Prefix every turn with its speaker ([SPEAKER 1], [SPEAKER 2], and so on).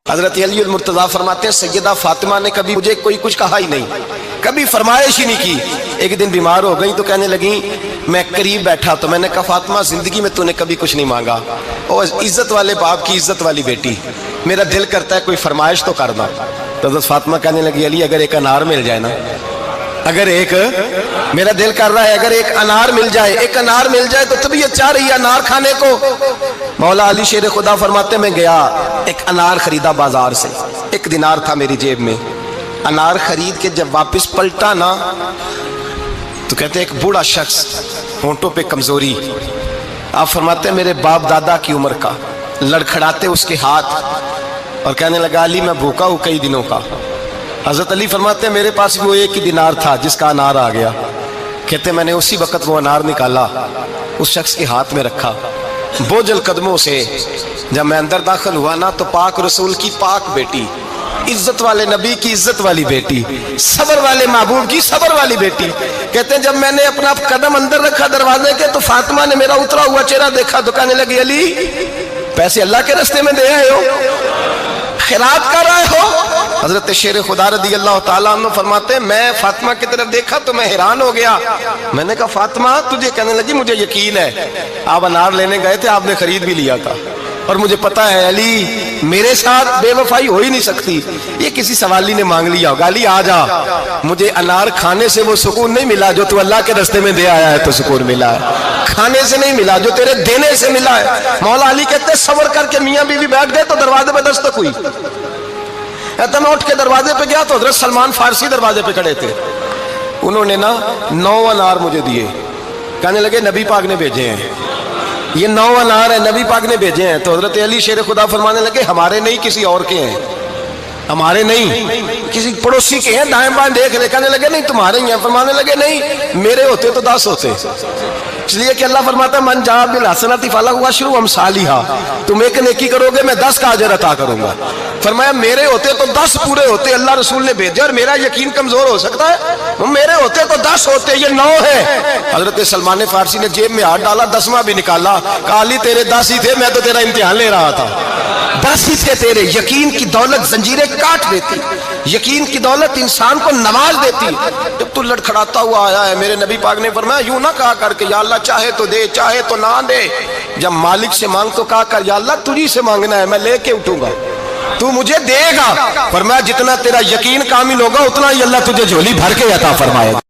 [SPEAKER 1] حضرت علی المرتضیٰ فرماتے ہیں سیدہ فاطمہ نے کبھی مجھے کوئی کچھ کہا ہی نہیں، کبھی فرمائش ہی نہیں کی۔ ایک دن بیمار ہو گئی تو کہنے لگیں، میں قریب بیٹھا تو میں نے کہا فاطمہ زندگی میں تو نے کبھی کچھ نہیں مانگا، اور عزت والے باپ کی عزت والی بیٹی، میرا دل کرتا ہے کوئی فرمائش تو کرنا۔ تو حضرت فاطمہ کہنے لگی علی اگر ایک انار مل جائے نا، اگر ایک میرا دل کر رہا ہے اگر ایک انار مل جائے، ایک انار مل جائے تو طبیعت چاہ رہی ہے انار کھانے کو۔ مولا علی شیر خدا فرماتے میں گیا، ایک انار خریدا بازار سے، 1 دینار تھا میری جیب میں، انار خرید کے جب واپس پلٹا نا تو کہتے ایک بوڑھا شخص، ہونٹوں پہ کمزوری، آپ فرماتے ہیں میرے باپ دادا کی عمر کا، لڑکھڑاتے اس کے ہاتھ اور کہنے لگا علی میں بھوکا ہوں کئی دنوں کا۔ حضرت علی فرماتے ہیں میرے پاس بھی وہ 1 دینار تھا جس کا انار آ گیا، کہتے میں نے اسی وقت وہ انار نکالا، اس شخص کے ہاتھ میں رکھا، بوجھل قدموں سے جب میں اندر داخل ہوا نا تو پاک رسول کی پاک بیٹی، عزت والے نبی کی عزت والی بیٹی، صبر والے محبوب کی صبر والی بیٹی، کہتے ہیں جب میں نے اپنا قدم اندر رکھا دروازے کے تو فاطمہ نے میرا اترا ہوا چہرہ دیکھا تو کہنے لگی علی پیسے اللہ کے راستے میں دے آئے ہو، خیرات کر رہے ہو۔ حضرت شیر خدا رضی اللہ تعالیٰ عنہ فرماتے ہیں میں فاطمہ کی طرف دیکھا تو میں حیران ہو گیا، میں نے کہا فاطمہ تجھے، کہنے لگی مجھے یقین ہے آپ انار لینے گئے تھے، آپ نے خرید بھی لیا تھا، اور مجھے پتا ہے علی میرے ساتھ بے وفائی ہو ہی نہیں سکتی، یہ کسی سوالی نے مانگ لیا ہوگا، علی آ جا، مجھے انار کھانے سے وہ سکون نہیں ملا جو تو اللہ کے راستے میں دے آیا ہے تو سکون ملا ہے، کھانے سے نہیں ملا جو تیرے دینے سے ملا ہے۔ مولا علی کہتے ہیں صبر کر کے میاں بیوی بیٹھ گئے تو دروازے پہ دستک ہوئی، میں اٹھ کے دروازے پہ گیا تو حضرت سلمان فارسی دروازے پہ کھڑے تھے، انہوں نے نا 9 انار مجھے دیے، کہنے لگے نبی پاک نے بھیجے ہیں، یہ 9 انار ہیں نبی پاک نے بھیجے ہیں۔ تو حضرت علی شیر خدا فرمانے لگے ہمارے نہیں کسی اور کے ہیں، ہمارے نہیں کسی پڑوسی کے ہیں، دائیں بائیں دیکھ لے، کہنے لگے نہیں تمہارے ہی ہیں، فرمانے لگے نہیں میرے ہوتے تو 10 ہوتے، اس لیے کہ اللہ فرماتا ہے من جاء بالحسنۃ فلہ عشر امثالھا، تم ایک نیکی کرو گے میں 10 کا اجر عطا کروں گا۔ فرمایا میرے ہوتے تو 10 پورے ہوتے، اللہ رسول نے بھیجے، اور میرا یقین کمزور ہو سکتا ہے، میرے ہوتے تو 10 ہوتے، یہ 9 ہے۔ حضرت سلمان فارسی نے جیب میں ہاتھ ڈالا، 10واں بھی نکالا، کہا علی تیرے 10 ہی تھے، میں تو تیرا امتحان لے رہا تھا، 10 ہی تھے تیرے۔ یقین کی دولت زنجیریں کاٹ دیتی، یقین کی دولت انسان کو نواز دیتی۔ جب تو لڑکھڑاتا ہوا آیا ہے، میرے نبی پاک نے فرمایا یوں نہ کہا کر کے یا اللہ چاہے تو دے چاہے تو نہ دے، جب مالک سے مانگ تو کہا کر یا اللہ تجھی سے مانگنا ہے، میں لے کے اٹھوں گا، تو مجھے دے گا۔ فرمایا جتنا تیرا یقین کامل ہوگا اتنا ہی اللہ تجھے جھولی بھر کے عطا فرمائے گا۔